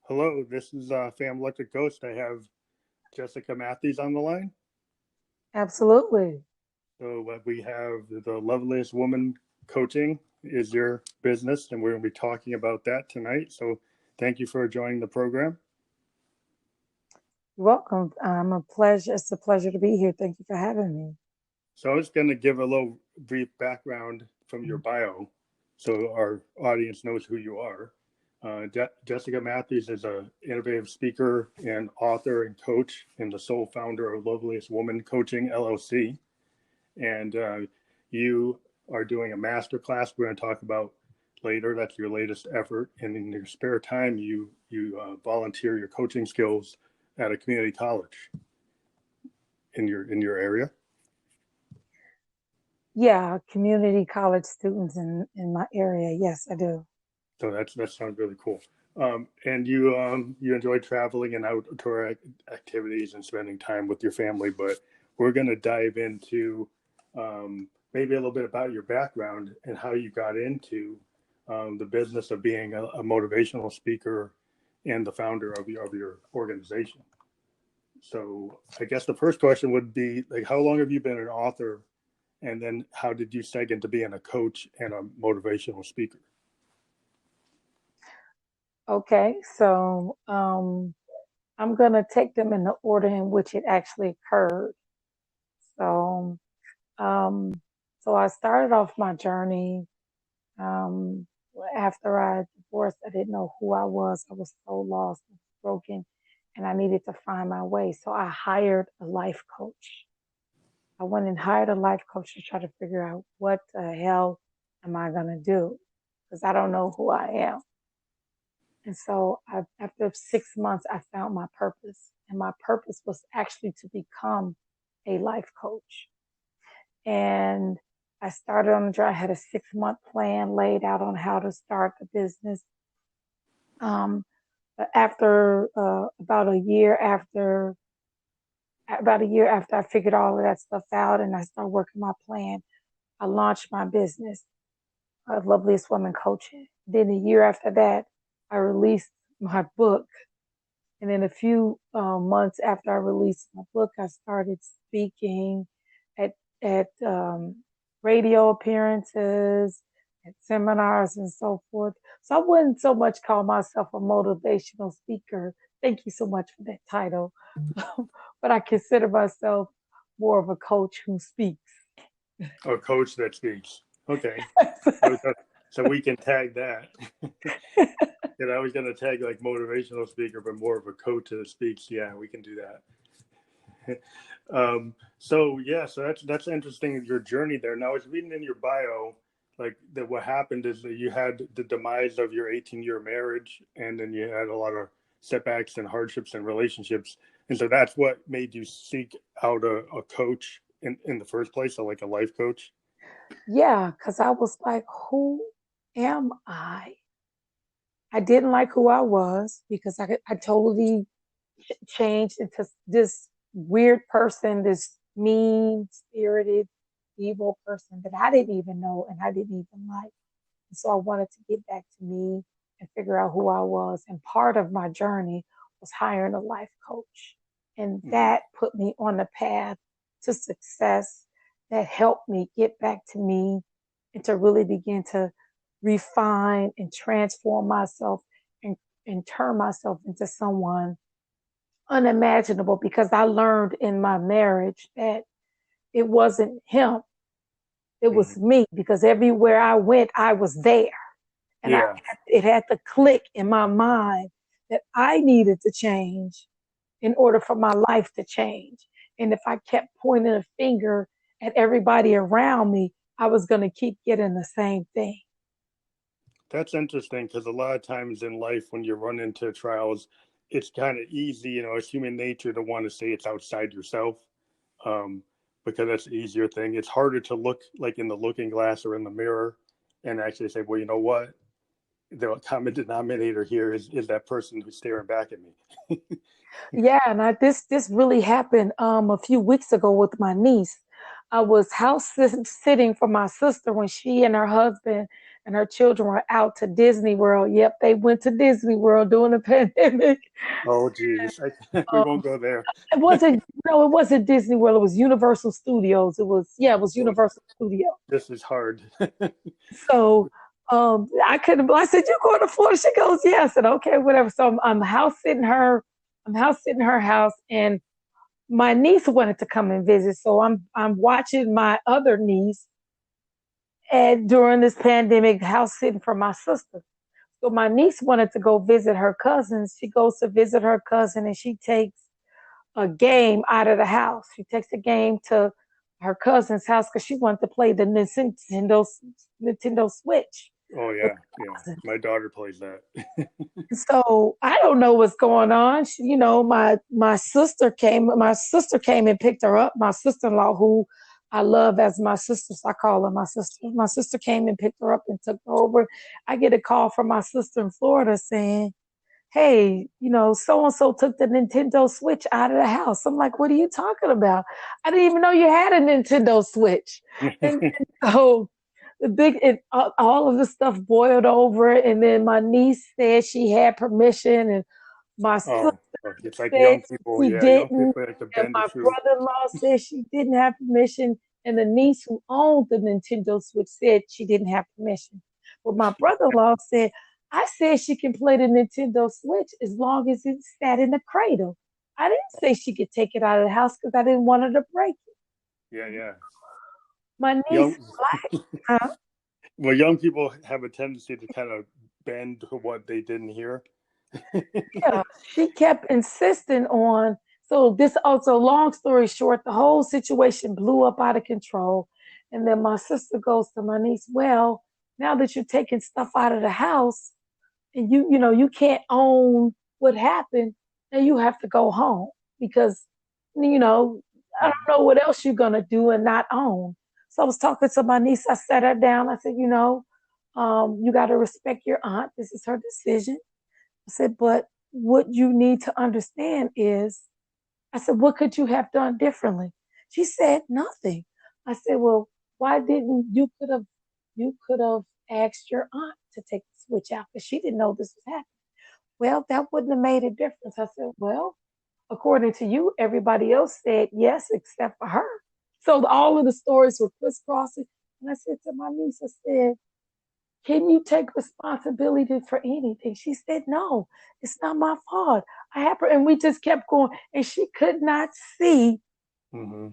Hello, this is Fam Electric Ghost. I have Jessica Matthews on the line. Absolutely. So we have the LoveliestWoman Coaching is your business, and we're going to be talking about that tonight. So thank you for joining the program. You're welcome. It's a pleasure to be here. Thank you for having me. So I was going to give a little brief background from your bio so our audience knows who you are. Jessica Matthews is an innovative speaker and author and coach and the sole founder of LoveliestWoman Coaching LLC. And you are doing a master class we're going to talk about later. That's your latest effort. And in your spare time, you volunteer your coaching skills at a community college in your area. Yeah, community college students in my area. Yes, I do. So that sounds really cool. And you enjoy traveling and outdoor activities and spending time with your family. But we're going to dive into maybe a little bit about your background and how you got into the business of being a motivational speaker and the founder of your organization. So I guess the first question would be, like, how long have you been an author? And then how did you seg into being a coach and a motivational speaker? Okay, so I'm going to take them in the order in which it actually occurred. So I started off my journey after I divorced. I didn't know who I was. I was so lost and broken, and I needed to find my way. So I hired a life coach. I went and hired a life coach to try to figure out what the hell am I going to do, because I don't know who I am. And so after 6 months, I found my purpose. And my purpose was actually to become a life coach. And I started on the journey. I had a 6-month plan laid out on how to start the business. But after about a year after I figured all of that stuff out and I started working my plan, I launched my business, LoveliestWoman Coaching. Then a year after that, I released my book. And then a few months after I released my book, I started speaking at radio appearances, at seminars and so forth. So I wouldn't so much call myself a motivational speaker. Thank you so much for that title. But I consider myself more of a coach who speaks. A coach that speaks. Okay. So we can tag that. And I was going to tag like motivational speaker, but more of a coach that speaks. Yeah, we can do that. So that's interesting, your journey there. Now I was reading in your bio, like that what happened is that you had the demise of your 18-year marriage, and then you had a lot of setbacks and hardships and relationships. And so that's what made you seek out a coach in the first place, so like a life coach. Yeah, because I was like, who am I? I didn't like who I was because I totally changed into this weird person, this mean-spirited, evil person that I didn't even know and I didn't even like. And so I wanted to get back to me and figure out who I was. And part of my journey was hiring a life coach. And that put me on the path to success, that helped me get back to me and to really begin to refine and transform myself and turn myself into someone unimaginable, because I learned in my marriage that it wasn't him. It was me, because everywhere I went, I was there. And it had to click in my mind that I needed to change in order for my life to change. And if I kept pointing a finger at everybody around me, I was going to keep getting the same thing. That's interesting, because a lot of times in life, when you run into trials, it's kind of easy, it's human nature to want to say it's outside yourself, because that's the easier thing. It's harder to look like in the looking glass or in the mirror and actually say, well, you know what? The common denominator here is that person who's staring back at me. Yeah, and this really happened a few weeks ago with my niece. I was house sitting for my sister when she and her husband and her children were out to Disney World. Yep, they went to Disney World during the pandemic. Oh, geez. We won't go there. It wasn't, no, it wasn't Disney World. It was Universal Studios. It was Universal Studios. This is hard. So I couldn't. I said, "You going to Florida?" She goes, "Yeah." I said, "Okay, whatever." So I'm house sitting her. I'm house sitting her house, and my niece wanted to come and visit. So I'm watching my other niece, and during this pandemic, house sitting for my sister. So my niece wanted to go visit her cousins. She goes to visit her cousin, and she takes a game out of the house. She takes a game to her cousin's house because she wanted to play the Nintendo Switch. Oh, yeah. My daughter plays that. So I don't know what's going on. She, you know, my sister came and picked her up. My sister-in-law, who I love as my sister, so I call her my sister. My sister came and picked her up and took her over. I get a call from my sister in Florida saying, "Hey, you know, so-and-so took the Nintendo Switch out of the house." I'm like, "What are you talking about? I didn't even know you had a Nintendo Switch." And so all of the stuff boiled over, and then my niece said she had permission, and my sister it's like said young people. she Yeah, didn't, young people have to and bend my the truth. brother-in-law said she didn't have permission, and the niece who owned the Nintendo Switch said she didn't have permission. But my brother-in-law said, "I said she can play the Nintendo Switch as long as it sat in the cradle. I didn't say she could take it out of the house because I didn't want her to break it." Yeah. My niece like, huh? Well, young people have a tendency to kind of bend to what they didn't hear. Yeah, she kept insisting on. So this also, long story short, the whole situation blew up out of control. And then my sister goes to my niece, "Well, now that you're taking stuff out of the house and you can't own what happened, now you have to go home because, I don't know what else you're going to do and not own." So I was talking to my niece. I sat her down. I said, "You got to respect your aunt. This is her decision." I said, "But what you need to understand is," I said, "what could you have done differently?" She said, "Nothing." I said, "Well, why didn't you could have asked your aunt to take the switch out because she didn't know this was happening." "Well, that wouldn't have made a difference." I said, "Well, according to you, everybody else said yes except for her." So all of the stories were crisscrossing. And I said to my niece, I said, "Can you take responsibility for anything?" She said, "No, it's not my fault. I have her." And we just kept going. And she could not see the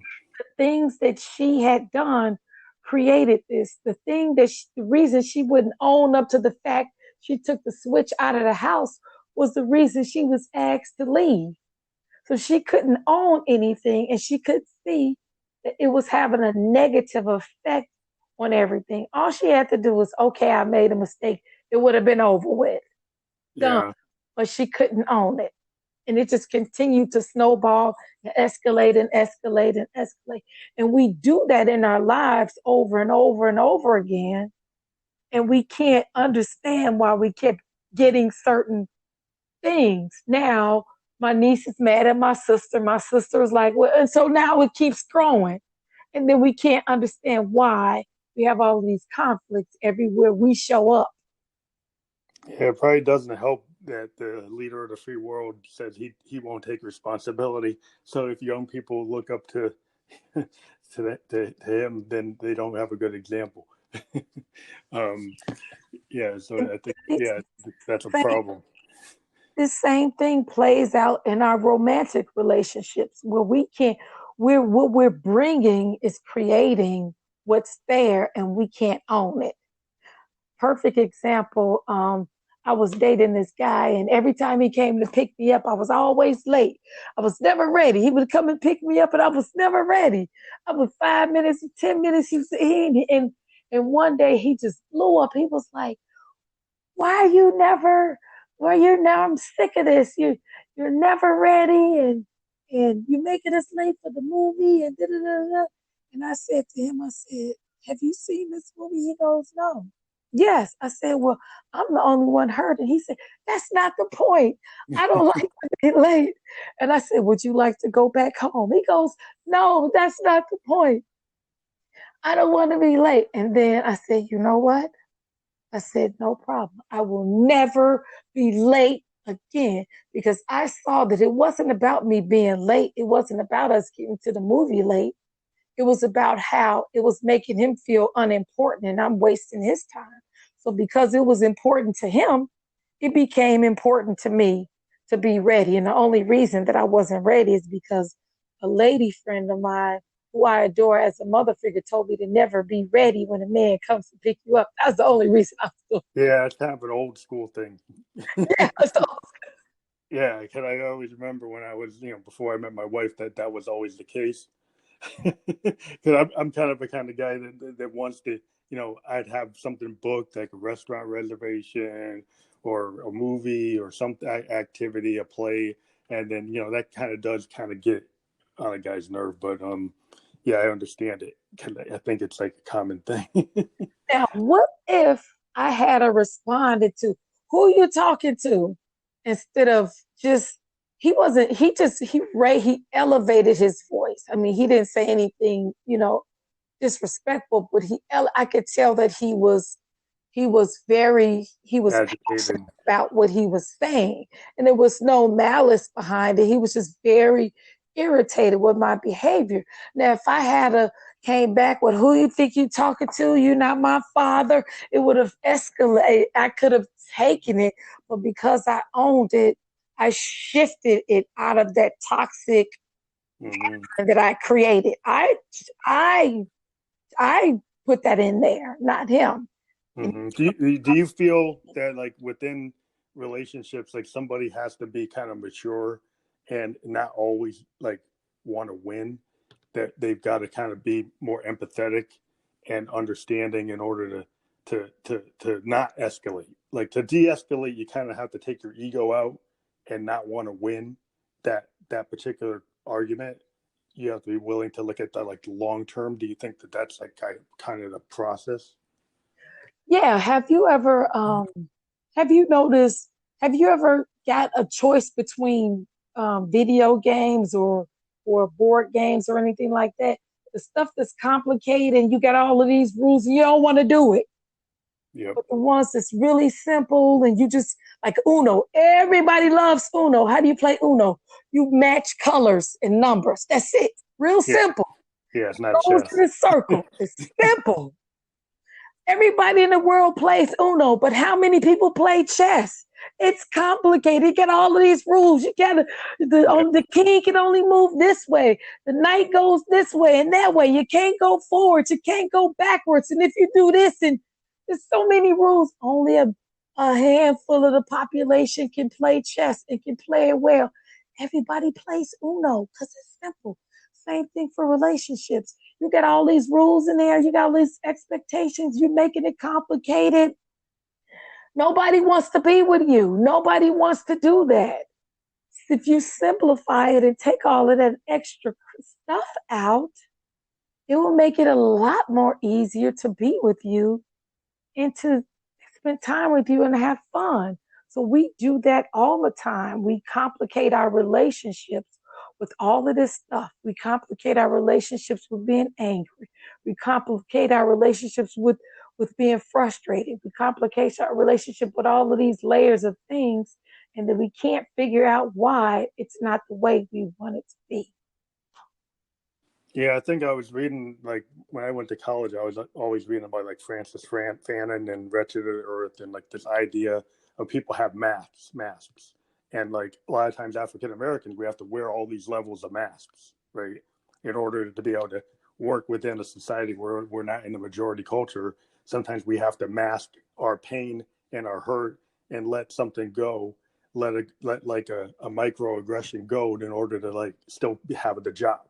things that she had done created this. The reason she wouldn't own up to the fact she took the switch out of the house was the reason she was asked to leave. So she couldn't own anything, and she could see that it was having a negative effect on everything. All she had to do was, "Okay, I made a mistake." It would have been over with. Done. Yeah. But she couldn't own it. And it just continued to snowball and escalate and escalate and escalate. And we do that in our lives over and over and over again. And we can't understand why we kept getting certain things. Now, my niece is mad at my sister. My sister is like, well, and so now it keeps growing. And then we can't understand why we have all of these conflicts everywhere we show up. Yeah, it probably doesn't help that the leader of the free world says he won't take responsibility. So if young people look up to him, then they don't have a good example. So I think that's a problem. This same thing plays out in our romantic relationships where what we're bringing is creating what's there and we can't own it. Perfect example. I was dating this guy, and every time he came to pick me up, I was always late. I was never ready. He would come and pick me up, and I was never ready. I was 5 minutes, 10 minutes. And one day he just blew up. He was like, "Why are you never? Well, I'm sick of this. You're never ready, and you're making us late for the movie, and da da da da." And I said to him, I said, "Have you seen this movie?" He goes, "No." "Yes." I said, "Well, I'm the only one hurt." And he said, "That's not the point. I don't like to be late." And I said, "Would you like to go back home?" He goes, "No, that's not the point. I don't want to be late." And then I said, "You know what?" I said, no problem. I will never be late again, because I saw that it wasn't about me being late. It wasn't about us getting to the movie late. It was about how it was making him feel unimportant and I'm wasting his time. So because it was important to him, it became important to me to be ready. And the only reason that I wasn't ready is because a lady friend of mine who I adore as a mother figure told me to never be ready when a man comes to pick you up. That's the only reason I'm still. Yeah, it's kind of an old school thing. Yeah, so. Yeah, because I always remember when I was, before I met my wife, that was always the case. Because I'm kind of the kind of guy that wants to, I'd have something booked, like a restaurant reservation or a movie or some activity, a play, and then that kind of does kind of get on a guy's nerve. But yeah, I understand it. I think it's like a common thing. Now, what if I had responded to who you talking to instead of just, he elevated his voice. I mean, he didn't say anything, disrespectful, but I could tell that he was Agitated. passionate about what he was saying. And there was no malice behind it. He was just very irritated with my behavior. Now, if I had came back with, who you think you talking to? You're not my father. It would have escalated. I could have taken it, but because I owned it, I shifted it out of that toxic that I created. I put that in there, not him. Mm-hmm. Do you feel that, like, within relationships, like, somebody has to be kind of mature and not always like want to win, that they've got to kind of be more empathetic and understanding in order to not escalate? Like, to de-escalate, you kind of have to take your ego out and not want to win that particular argument. You have to be willing to look at that, like, long term. Do you think that that's like kind of the process? Yeah. Have you ever got a choice between video games or board games or anything like that? The stuff that's complicated and you got all of these rules and you don't want to do it. Yep. But the ones that's really simple and you just, like Uno, everybody loves Uno. How do you play Uno? You match colors and numbers. That's it. Real simple. Yeah, it's not Goes chess. in a circle. It's simple. Everybody in the world plays Uno, but how many people play chess? It's complicated. You got all of these rules. You got the king can only move this way. The knight goes this way and that way. You can't go forwards. You can't go backwards. And if you do this, and there's so many rules, only a handful of the population can play chess and can play it well. Everybody plays Uno because it's simple. Same thing for relationships. You got all these rules in there. You got all these expectations. You're making it complicated. Nobody wants to be with you. Nobody wants to do that. If you simplify it and take all of that extra stuff out, it will make it a lot more easier to be with you and to spend time with you and have fun. So we do that all the time. We complicate our relationships with all of this stuff. We complicate our relationships with being angry. We complicate our relationships with being frustrated. We complicate our relationship with all of these layers of things, and then we can't figure out why it's not the way we want it to be. Yeah, I think I was reading, like, when I went to college, I was always reading about, like, Francis Fanon and Wretched Earth, and, like, this idea of people have masks. And, like, a lot of times African Americans, we have to wear all these levels of masks, right, in order to be able to work within a society where we're not in the majority culture. Sometimes we have to mask our pain and our hurt and let something go, let like a microaggression go in order to, like, still have the job,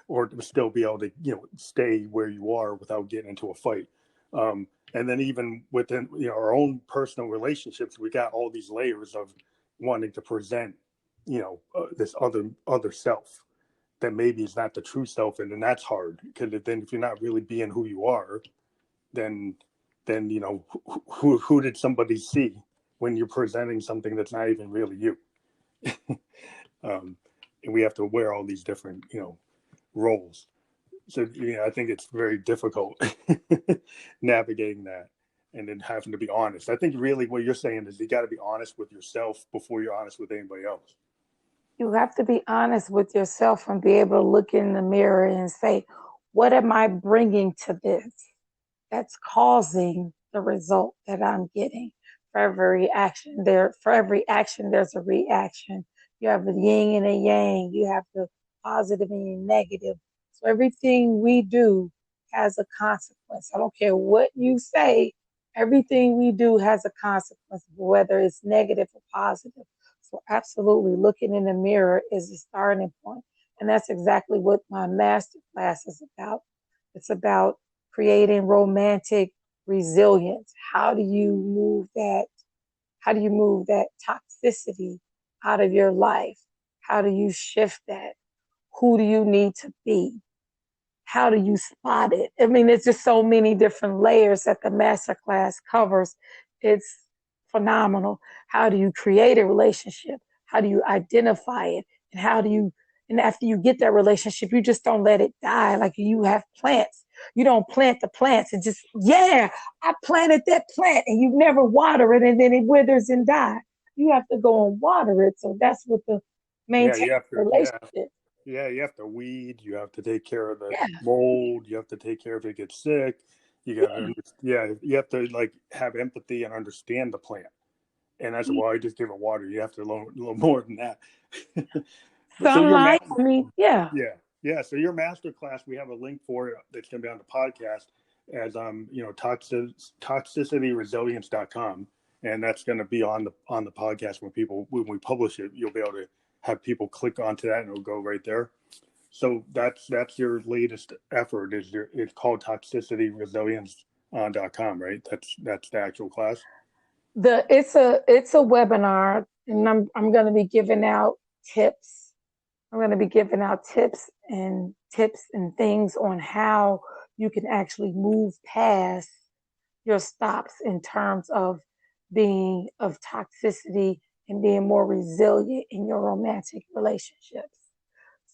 or to still be able to, stay where you are without getting into a fight. And then even within, our own personal relationships, we got all these layers of wanting to present, this other self that maybe is not the true self. And then that's hard, because then if you're not really being who you are, then who did somebody see when you're presenting something that's not even really you? And we have to wear all these different, roles. So, I think it's very difficult navigating that. and then having to be honest. I think really what you're saying is you got to be honest with yourself before you're honest with anybody else. You have to be honest with yourself and be able to look in the mirror and say, what am I bringing to this that's causing the result that I'm getting? For every action, there's a reaction. You have the yin and a yang. You have the positive and the negative. So everything we do has a consequence. I don't care what you say. Everything we do has a consequence, whether it's negative or positive. So absolutely, looking in the mirror is the starting point. And that's exactly what my master class is about. It's about creating romantic resilience. How do you move that toxicity out of your life? How do you shift that? Who do you need to be? How do you spot it? I mean, it's just so many different layers that the masterclass covers. It's phenomenal. How do you create a relationship? How do you identify it? And after you get that relationship, you just don't let it die. Like you have plants. You don't plant the plants and just, I planted that plant, and you never water it, and then it withers and dies. You have to go and water it. So that's what the maintain relationship. Yeah, you have to weed. You have to take care of the mold. You have to take care if it gets sick. You have to like have empathy and understand the plant. And that's why I just give it water. You have to learn a little more than that. Sunlight. So your master class, we have a link for it that's going to be on the podcast as toxicityresilience.com, and that's going to be on the podcast when we publish it. You'll be able to have people click onto that, and it'll go right there. So that's your latest effort. It's called toxicityresilience.com, right? That's the actual class. It's a webinar, and I'm going to be giving out tips. I'm going to be giving out tips and things on how you can actually move past your stops in terms of being of toxicity and being more resilient in your romantic relationships.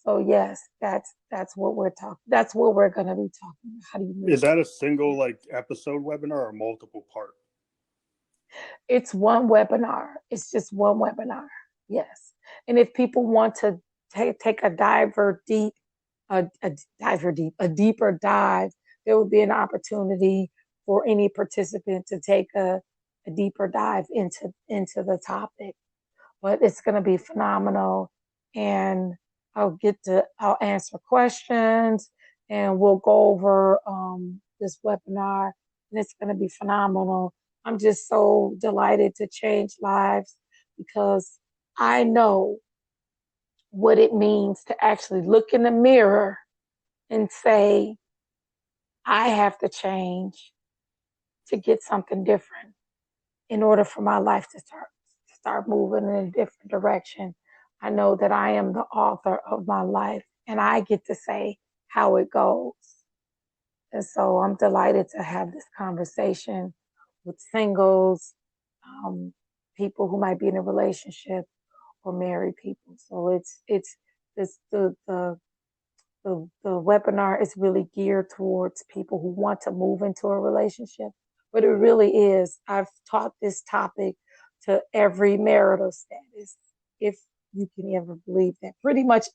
So yes, that's what we're talking. That's what we're going to be talking about. How do you move? Is that a single episode webinar or multiple part? It's one webinar. It's just one webinar. Yes. And if people want to take a deeper dive, there will be an opportunity for any participant to take a deeper dive into the topic. But it's going to be phenomenal, and I'll answer questions, and we'll go over this webinar, and it's going to be phenomenal. I'm just so delighted to change lives, because I know what it means to actually look in the mirror and say, I have to change to get something different in order for my life to start moving in a different direction. I know that I am the author of my life, and I get to say how it goes. And so I'm delighted to have this conversation with singles, people who might be in a relationship, or married people. So the webinar is really geared towards people who want to move into a relationship, but it really is. I've taught this topic to every marital status, if you can ever believe that. Pretty much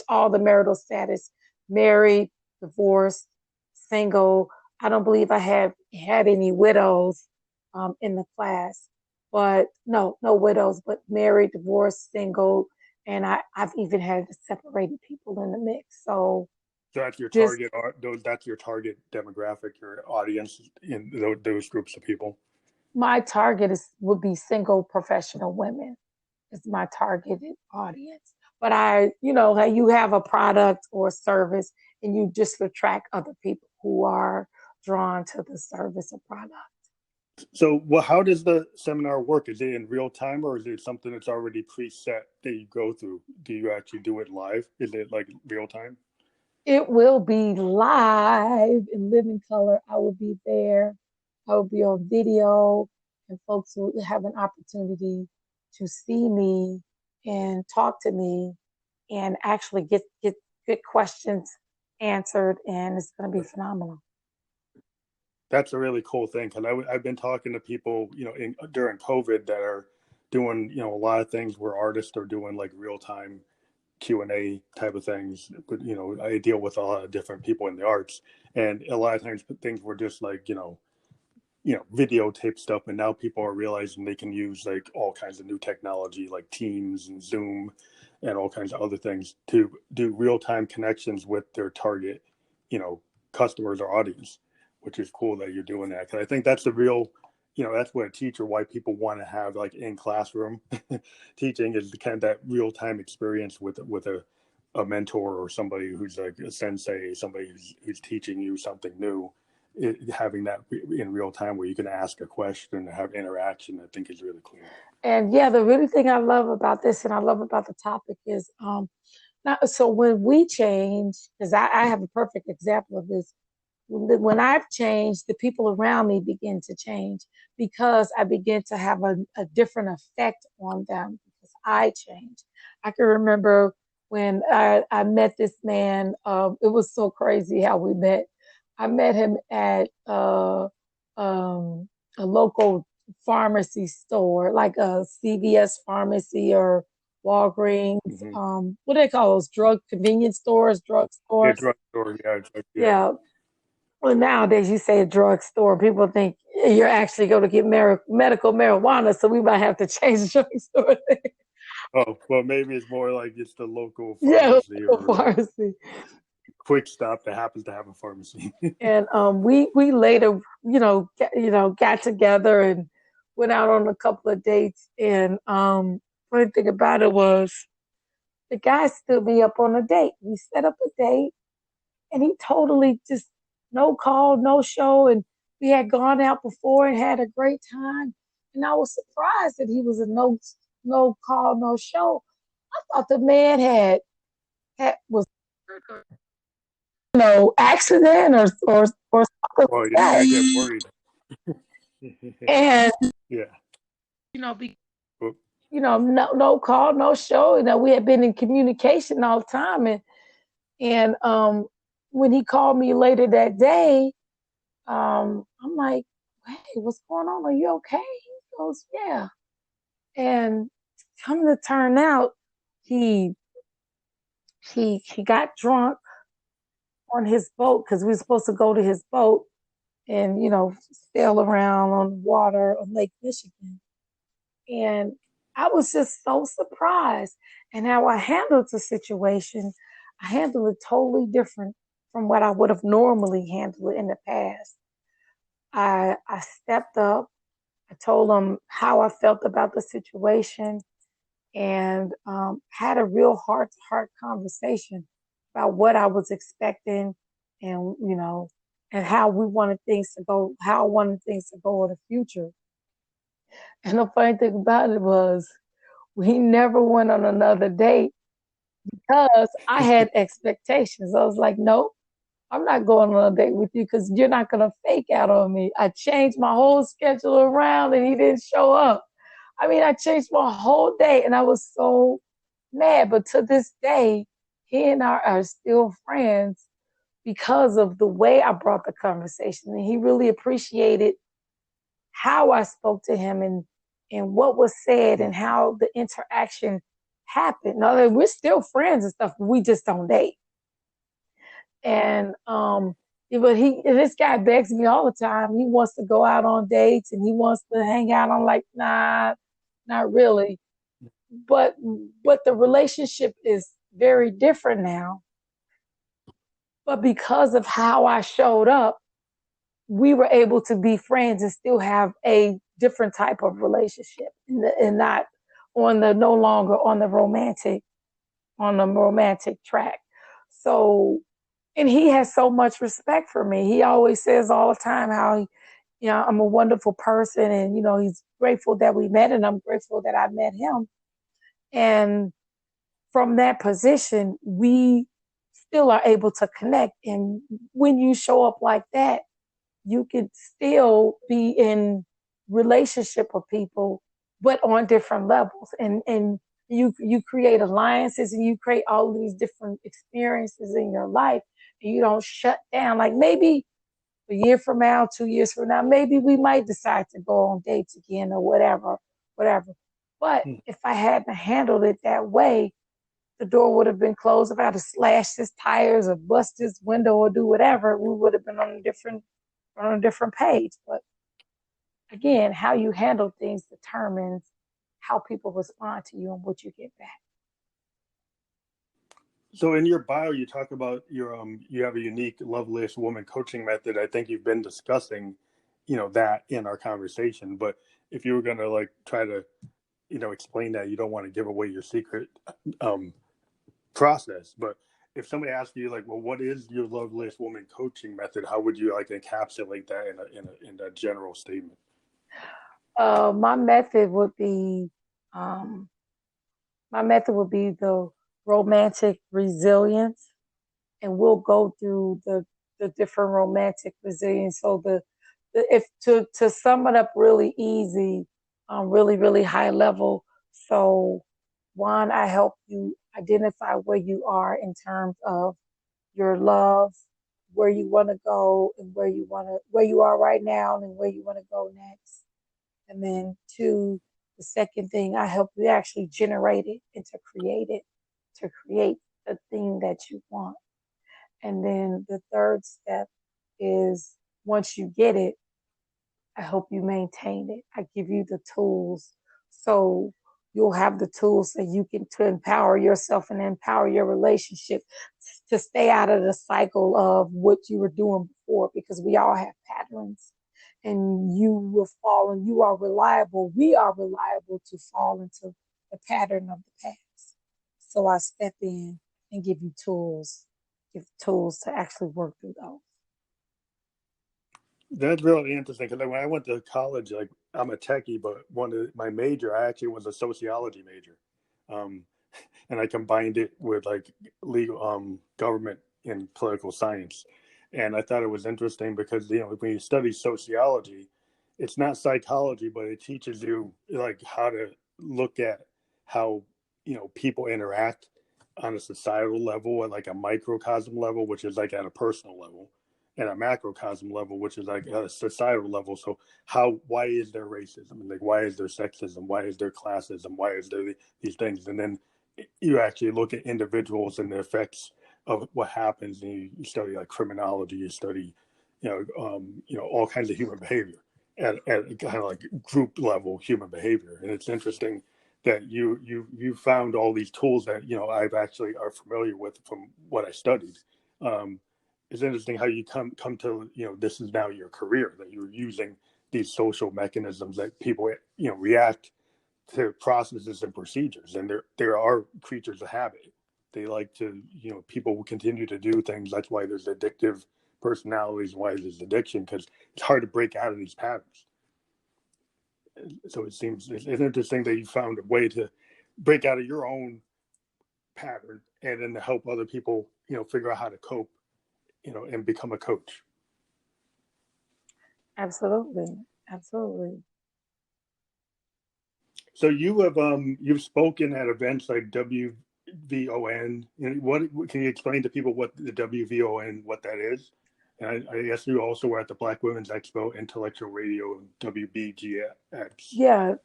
all the marital status: married, divorced, single. I don't believe I have had any widows in the class. But no widows, but married, divorced, single, and I've even had separated people in the mix. So that's your target. That's your target demographic, your audience in those groups of people. My target would be single professional women. It's my targeted audience. But you have a product or service, and you just attract other people who are drawn to the service or product. So, how does the seminar work? Is it in real time, or is it something that's already preset that you go through? Do you actually do it live? Is it like real time? It will be live in living color. I will be there. I will be on video, and folks will have an opportunity to see me and talk to me and actually get questions answered, and it's going to be phenomenal. that's a really cool thing. Cause I've been talking to people, during COVID that are doing, a lot of things where artists are doing like real time Q&A type of things. But, I deal with a lot of different people in the arts, and a lot of times things were just like, videotape stuff. And now people are realizing they can use like all kinds of new technology like Teams and Zoom and all kinds of other things to do real-time connections with their target, customers or audience, which is cool that you're doing that. Cause I think that's the real, that's what a teacher, why people want to have like in classroom teaching, is the kind of that real-time experience with a mentor or somebody who's like a sensei, somebody who's teaching you something new. Having that in real time where you can ask a question and have interaction, I think is really cool. And yeah, the really thing I love about this and I love about the topic is, so when we change, because I have a perfect example of this. When I've changed, the people around me begin to change because I begin to have a different effect on them because I changed. I can remember when I met this man. It was so crazy how we met. I met him at a local pharmacy store, like a CVS pharmacy or Walgreens. Mm-hmm. What do they call those? Convenience stores, drug stores? Yeah, drugstore. Yeah. Well, nowadays you say a drugstore, people think you're actually going to get medical marijuana, so we might have to change the drugstore. Oh, well, maybe it's more like it's the local pharmacy pharmacy. Quick stop that happens to have a pharmacy. And we later, got together and went out on a couple of dates. And funny thing about it was the guy stood me up on a date. We set up a date, and he totally just no call, no show. And we had gone out before and had a great time. And I was surprised that he was a no call, no show. I thought the man was accident or something. Oh, yeah, I get worried. And yeah, no call, no show. We had been in communication all the time, and when he called me later that day, I'm like, hey, what's going on? Are you okay? He goes, yeah. And come to turn out, he got drunk on his boat because we were supposed to go to his boat and, sail around on the water on Lake Michigan. And I was just so surprised. And how I handled the situation, I handled it totally different from what I would have normally handled it in the past. I stepped up. I told him how I felt about the situation and had a real heart-to-heart conversation about what I was expecting and, and how I wanted things to go in the future. And the funny thing about it was we never went on another date because I had expectations. I was like, nope, I'm not going on a date with you because you're not going to fake out on me. I changed my whole schedule around and he didn't show up. I mean, I changed my whole day and I was so mad. But to this day, he and I are still friends because of the way I brought the conversation. And he really appreciated how I spoke to him and what was said and how the interaction happened. Now, we're still friends and stuff, but we just don't date. And but this guy begs me all the time. He wants to go out on dates and he wants to hang out. I'm like, nah, not really. But the relationship is very different now. But because of how I showed up, we were able to be friends and still have a different type of relationship and not no longer on the romantic track. So, and he has so much respect for me. He always says all the time how, I'm a wonderful person and, he's grateful that we met and I'm grateful that I met him. And from that position, we still are able to connect. And when you show up like that, you can still be in relationship with people, but on different levels. And you create alliances and you create all these different experiences in your life. And you don't shut down. Like maybe a year from now, 2 years from now, maybe we might decide to go on dates again or whatever. But if I hadn't handled it that way, the door would have been closed. If I had to slash his tires or bust his window or do whatever, we would have been on a different page. But again, how you handle things determines how people respond to you and what you get back. So in your bio, you talk about you have a unique Loveliest Woman Coaching method. I think you've been discussing, that in our conversation. But if you were going to like try to, explain that, you don't want to give away your secret process. But if somebody asked you like, well, what is your Loveliest Woman Coaching method? How would you like encapsulate that in a general statement? My method would be the romantic resilience, and we'll go through the different romantic resilience. So to sum it up really easy, really, really high level. So one, I help you identify where you are in terms of your love, where you want to go and where you are right now and where you want to go next. And then two, the second thing, I help you actually generate it and to create the thing that you want. And then the third step is once you get it, I help you maintain it. I give you the tools. So you'll have the tools so you can to empower yourself and empower your relationship to stay out of the cycle of what you were doing before, because we all have patterns and you will fall, and you are reliable. We are reliable to fall into the pattern of the past. So I step in and give tools to actually work through those. That's really interesting, because when I went to college, like I'm a techie, but my major, I actually was a sociology major, and I combined it with like legal, government and political science, and I thought it was interesting because when you study sociology, it's not psychology, but it teaches you like how to look at how people interact on a societal level, at like a microcosm level, which is like at a personal level, and a macrocosm level, which is like a societal level. So why is there racism? And like, why is there sexism? Why is there classism? Why is there these things? And then you actually look at individuals and the effects of what happens. And you study like criminology, you study, all kinds of human behavior at kind of like group level human behavior. And it's interesting that you found all these tools that, I've actually are familiar with from what I studied. It's interesting how you come to, this is now your career, that you're using these social mechanisms that people, react to processes and procedures. And there are creatures of habit. They like to, people will continue to do things. That's why there's addictive personalities, why there's addiction, because it's hard to break out of these patterns. So it's interesting that you found a way to break out of your own pattern and then to help other people, figure out how to cope, and become a coach. Absolutely. So you have you've spoken at events like WVON. What can you explain to people what the WVON, what that is? And I guess you also were at the Black Women's Expo, Intellectual Radio, WBGX. Yeah,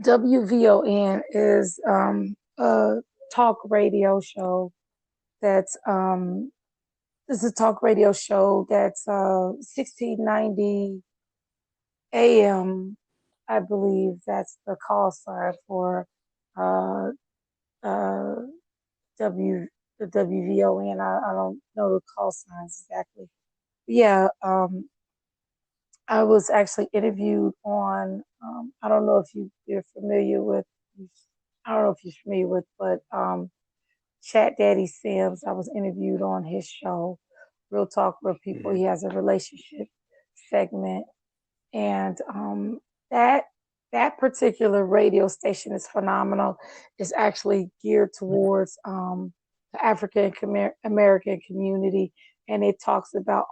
WVON is a talk radio show that's this is a talk radio show that's 1690 AM, I believe that's the call sign for the WVON. I don't know the call signs exactly. But yeah, I was actually interviewed on, I don't know if you're familiar with, but Chat Daddy Sims. I was interviewed on his show, Real Talk Real People. He has a relationship segment, and that particular radio station is phenomenal. It's actually geared towards the African American community, and it talks about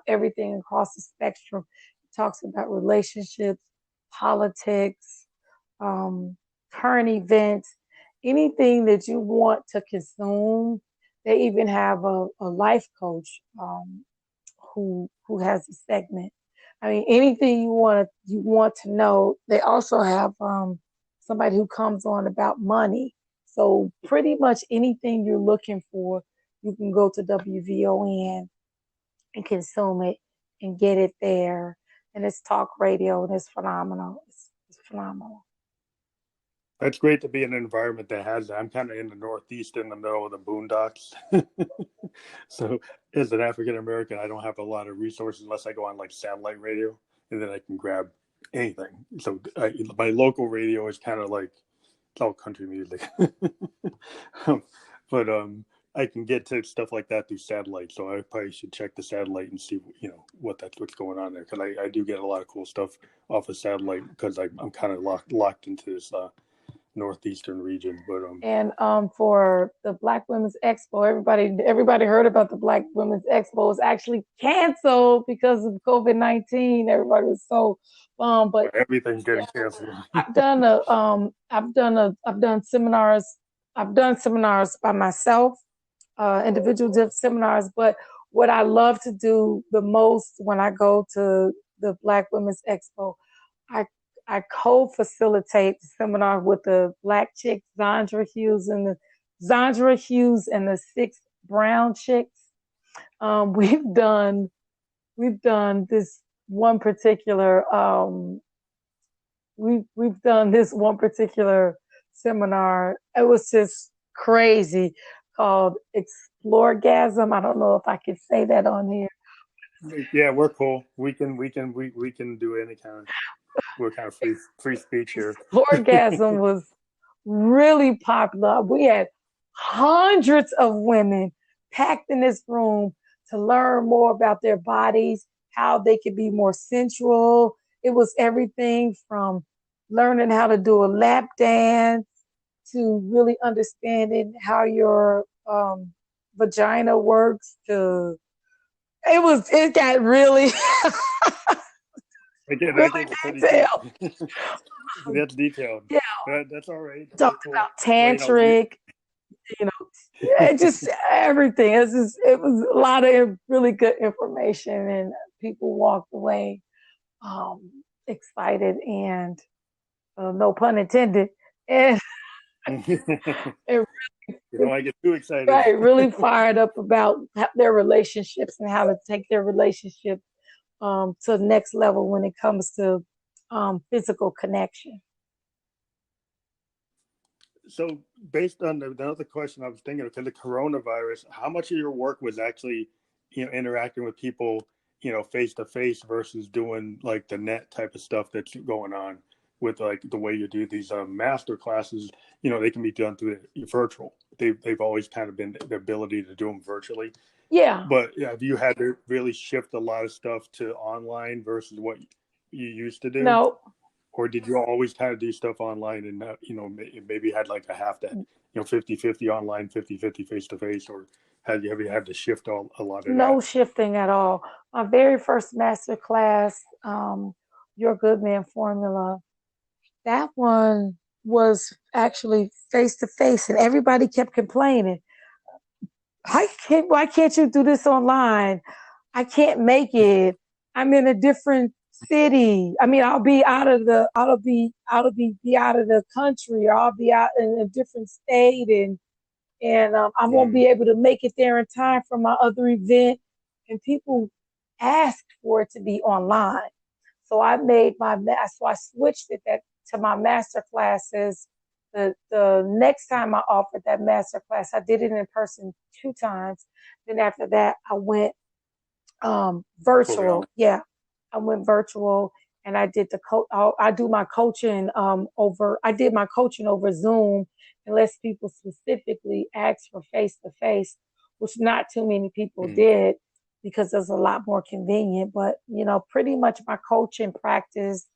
everything across the spectrum. It talks about relationships, politics, current events, anything that you want to consume They even have a life coach who has a segment. I mean, anything you want to know. They also have somebody who comes on about money. So pretty much anything you're looking for, you can go to WVON and consume it and get it there. And it's talk radio, and it's phenomenal. It's phenomenal. That's great to be in an environment that has that. I'm kind of in the Northeast, in the middle of the boondocks. So as an African American, I don't have a lot of resources unless I go on like satellite radio, and then I can grab anything. So my local radio is kind of like, it's all country music. But I can get to stuff like that through satellite. So I probably should check the satellite and see, what's going on there. Because I do get a lot of cool stuff off of satellite, because I'm kind of locked into this northeastern region. But and for the Black Women's Expo, everybody heard about the Black Women's Expo. It's actually canceled because of COVID-19. Everybody was so bummed, but everything's getting canceled. I've done seminars. I've done seminars by myself, individual seminars. But what I love to do the most when I go to the Black Women's Expo, I co-facilitate the seminar with the Black chick, Zandra Hughes and the 6 brown chicks. We've done this one particular we've done this one particular seminar. It was just crazy, called Exploregasm. I don't know if I can say that on here. Yeah, we're cool. We can do any kind of. We're kind of free speech here. Orgasm was really popular. We had hundreds of women packed in this room to learn more about their bodies, how they could be more sensual. It was everything from learning how to do a lap dance to really understanding how your vagina works. It got really. Again, really detailed. That's detailed. Yeah, that's all right. Talked about tantric, just everything. It was a lot of really good information, and people walked away excited and no pun intended, and it really, I get too excited. Right, really fired up about their relationships and how to take their relationship to the next level when it comes to physical connection. So based on another question I was thinking of, the coronavirus, how much of your work was actually, interacting with people, face to face versus doing like the net type of stuff that's going on with like the way you do these master classes? They can be done through virtual. They've always kind of been the ability to do them virtually. Yeah. But have you had to really shift a lot of stuff to online versus what you used to do? No. Or did you always kind of do stuff online and, maybe had like a half to, 50-50 online, 50-50 face-to-face? Or have you had to shift a lot of that? No shifting at all. My very first master class, Your Good Man Formula, that one was actually face-to-face, and everybody kept complaining. Why can't you do this online? I can't make it. I'm in a different city. I mean, I'll be out of the country, or I'll be out in a different state, and I won't be able to make it there in time for my other event. And people asked for it to be online, so I switched it to my master classes. The next time I offered that master class, I did it in person 2 times. Then after that, I went virtual. Yeah, I went virtual, and I did I do my coaching I did my coaching over Zoom, unless people specifically asked for face to face, which not too many people did, because it's a lot more convenient. But pretty much my coaching practice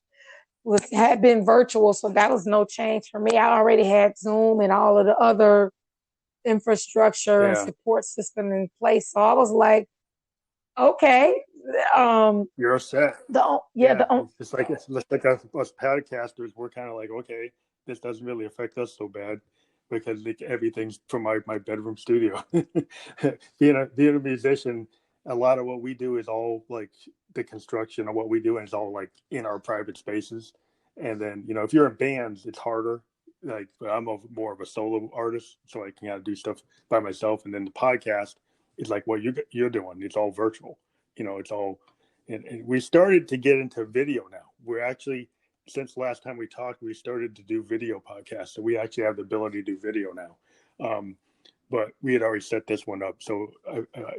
had been virtual, so that was no change for me. I already had Zoom and all of the other infrastructure and support system in place, so I was like, okay, you're set. It's like us podcasters, we're kind of like, okay, this doesn't really affect us so bad. because like, everything's from my bedroom studio. being a musician, a lot of what we do is all like the construction of what we do, and it's all like in our private spaces. And then, if you're in bands, it's harder. Like I'm more of a solo artist, so I can kind of do stuff by myself. And then the podcast is like what you're doing. It's all virtual. It's all. And we started to get into video now. We're actually, since last time we talked, we started to do video podcasts. So we actually have the ability to do video now. But we had already set this one up. So,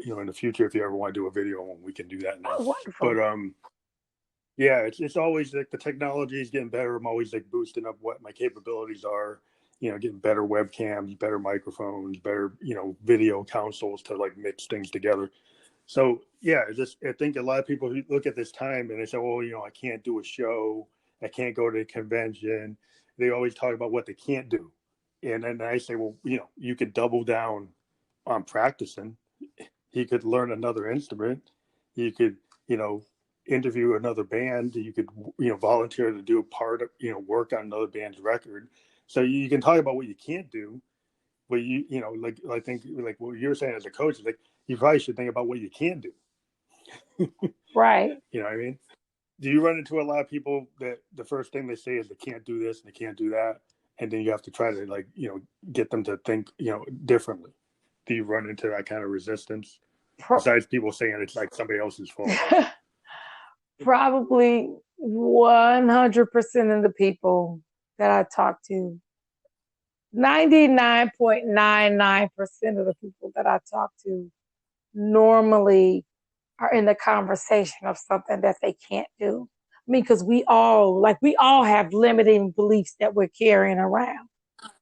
in the future, if you ever want to do a video one, we can do that now. Oh, wonderful. But yeah, it's always like the technology is getting better. I'm always like boosting up what my capabilities are, getting better webcams, better microphones, better, video consoles to like mix things together. So yeah, I think a lot of people look at this time and they say, well, I can't do a show. I can't go to a convention. They always talk about what they can't do. And then I say, well, you could double down on practicing. You could learn another instrument. You could, interview another band. You could, volunteer to do a part of, work on another band's record. So you can talk about what you can't do, but like I think like what you're saying as a coach is like you probably should think about what you can do. Right. You know what I mean? Do you run into a lot of people that the first thing they say is they can't do this and they can't do that, and then you have to try to like get them to think differently? Do you run into that kind of resistance besides people saying it's like somebody else's fault? Probably 100% of the people that I talk to, 99.99% of the people that I talk to normally are in the conversation of something that they can't do. I mean, because we all have limiting beliefs that we're carrying around.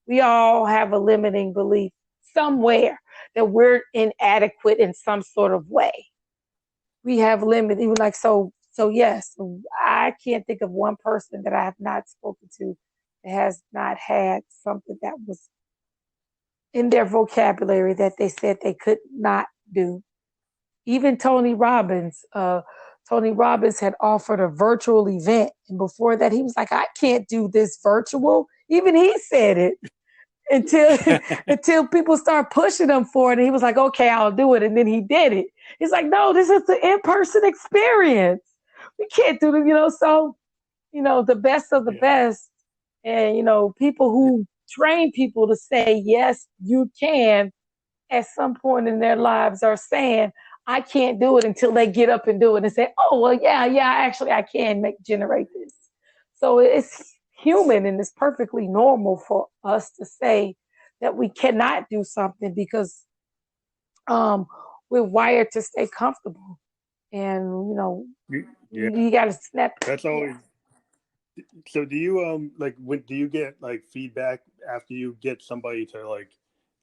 We all have a limiting belief somewhere that we're inadequate in some sort of way. We have limit, even like so yes, I can't think of one person that I have not spoken to that has not had something that was in their vocabulary that they said they could not do. Even Tony Robbins had offered a virtual event, and before that he was like, I can't do this virtual. Even he said it until people start pushing him for it, and he was like, okay, I'll do it, and then he did it. He's like, no, this is the in-person experience. We can't do it, so, the best of the best. And, people who train people to say, yes, you can, at some point in their lives are saying, I can't do it until they get up and do it and say, oh, well, yeah, actually I can generate this. So it's human and it's perfectly normal for us to say that we cannot do something because we're wired to stay comfortable. And, you got to snap. That's always. So do you do you get like feedback after you get somebody to like,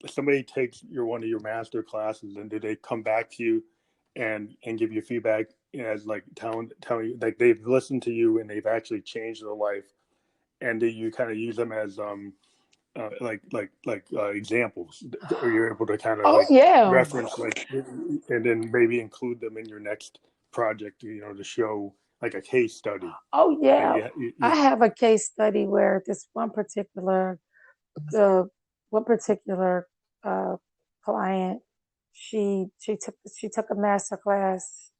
somebody takes one of your master classes, and do they come back to you and give you feedback as like telling you like they've listened to you and they've actually changed their life, and do you kind of use them as examples, or you're able to kind of reference like, and then maybe include them in your next project, to show like a case study? Oh yeah, I have a case study where this one particular client, she took a master class.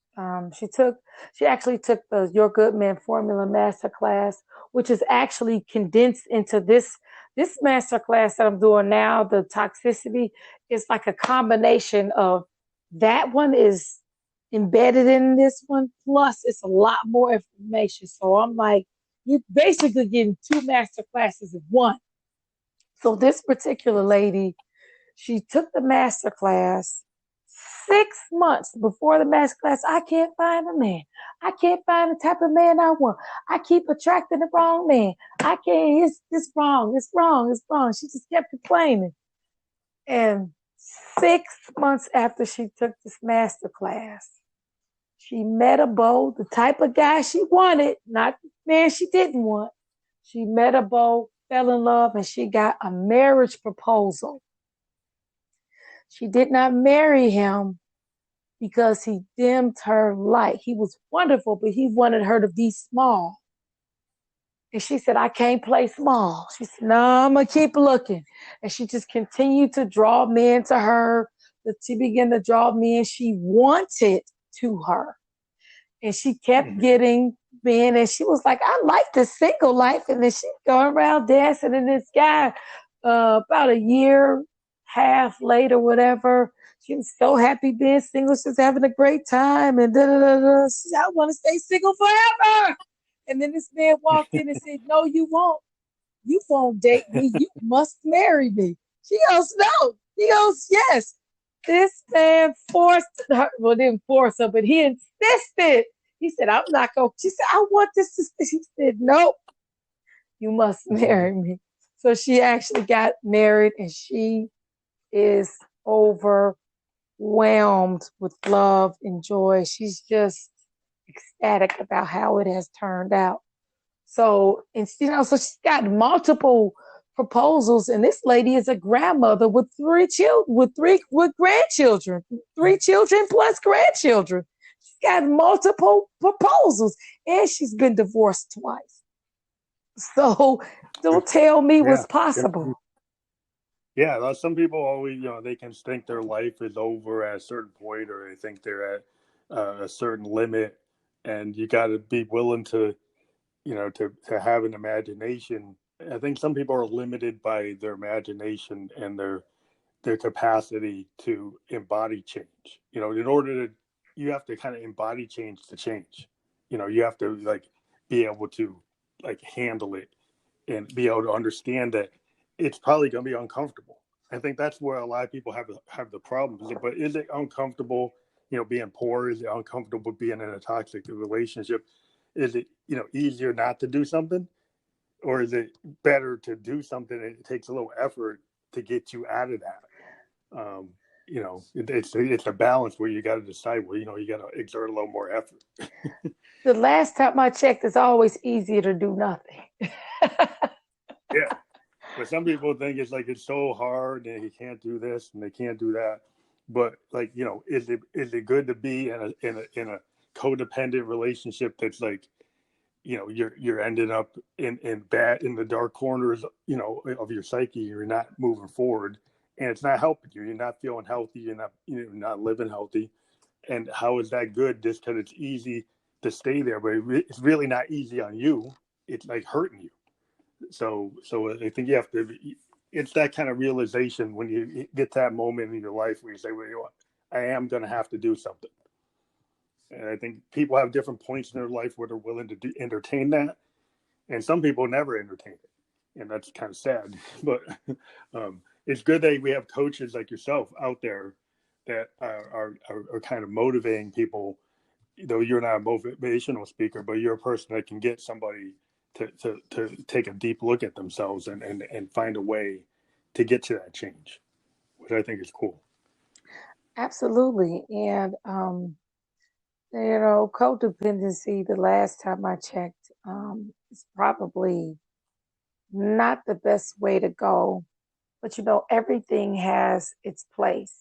She actually took the Your Good Man Formula master class, which is actually condensed into this master class that I'm doing now. The toxicity is like a combination of that one is embedded in this one, plus it's a lot more information. So I'm like, you're basically getting two master classes in one. So this particular lady, she took the master class. 6 months before the master class, I can't find a man. I can't find the type of man I want. I keep attracting the wrong man. I can't, it's wrong. It's wrong. It's wrong. She just kept complaining. And 6 months after she took this master class, she met a beau, the type of guy she wanted, not the man she didn't want. She met a beau, fell in love, and she got a marriage proposal. She did not marry him because he dimmed her light. He was wonderful, but he wanted her to be small. And she said, I can't play small. She said, no, I'm going to keep looking. And she just continued to draw men to her. She began to draw men she wanted to her. And she kept getting men. And she was like, I like the single life. And then she going around dancing. And this guy, about a year, half later, whatever, she was so happy being single. She was having a great time. And da-da-da-da. She said, I want to stay single forever. And then this man walked in and said, no, you won't. You won't date me. You must marry me. She goes, no. He goes, yes. This man forced her. Well, didn't force her, but he insisted. He said, I'm not going to. She said, I want this to stay. She said, nope. You must marry me. So she actually got married, and she is overwhelmed with love and joy. She's just ecstatic about how it has turned out. So, and so she's got multiple proposals, and this lady is a grandmother with three grandchildren, 3 children plus grandchildren. She's got multiple proposals, and she's been divorced twice. So don't tell me what's possible. Yeah, some people always, they can think their life is over at a certain point, or they think they're at a certain limit, and you got to be willing to, to have an imagination. I think some people are limited by their imagination and their capacity to embody change. In order to, you have to kind of embody change to change. You have to be able to handle it and be able to understand that it's probably going to be uncomfortable. I think that's where a lot of people have the problems. But is it uncomfortable, being poor? Is it uncomfortable being in a toxic relationship? Is it, easier not to do something? Or is it better to do something and it takes a little effort to get you out of that? It's a balance where you got to decide where, you got to exert a little more effort. The last time I checked, it's always easier to do nothing. Yeah. But some people think it's so hard and you can't do this and they can't do that. But is it good to be in a codependent relationship that's you're ending up in the dark corners, of your psyche. You're not moving forward, and it's not helping you. You're not feeling healthy. You're not living healthy. And how is that good? Just because it's easy to stay there, but it's really not easy on you. It's hurting you. So I think you have to. It's that kind of realization when you get that moment in your life where you say, "Well, I am going to have to do something." And I think people have different points in their life where they're willing to entertain that. And some people never entertain it. And that's kind of sad. But it's good that we have coaches like yourself out there that are kind of motivating people. Though you're not a motivational speaker, but you're a person that can get somebody to take a deep look at themselves and find a way to get to that change, which I think is cool. Absolutely. And, codependency, the last time I checked, is probably not the best way to go. But, everything has its place.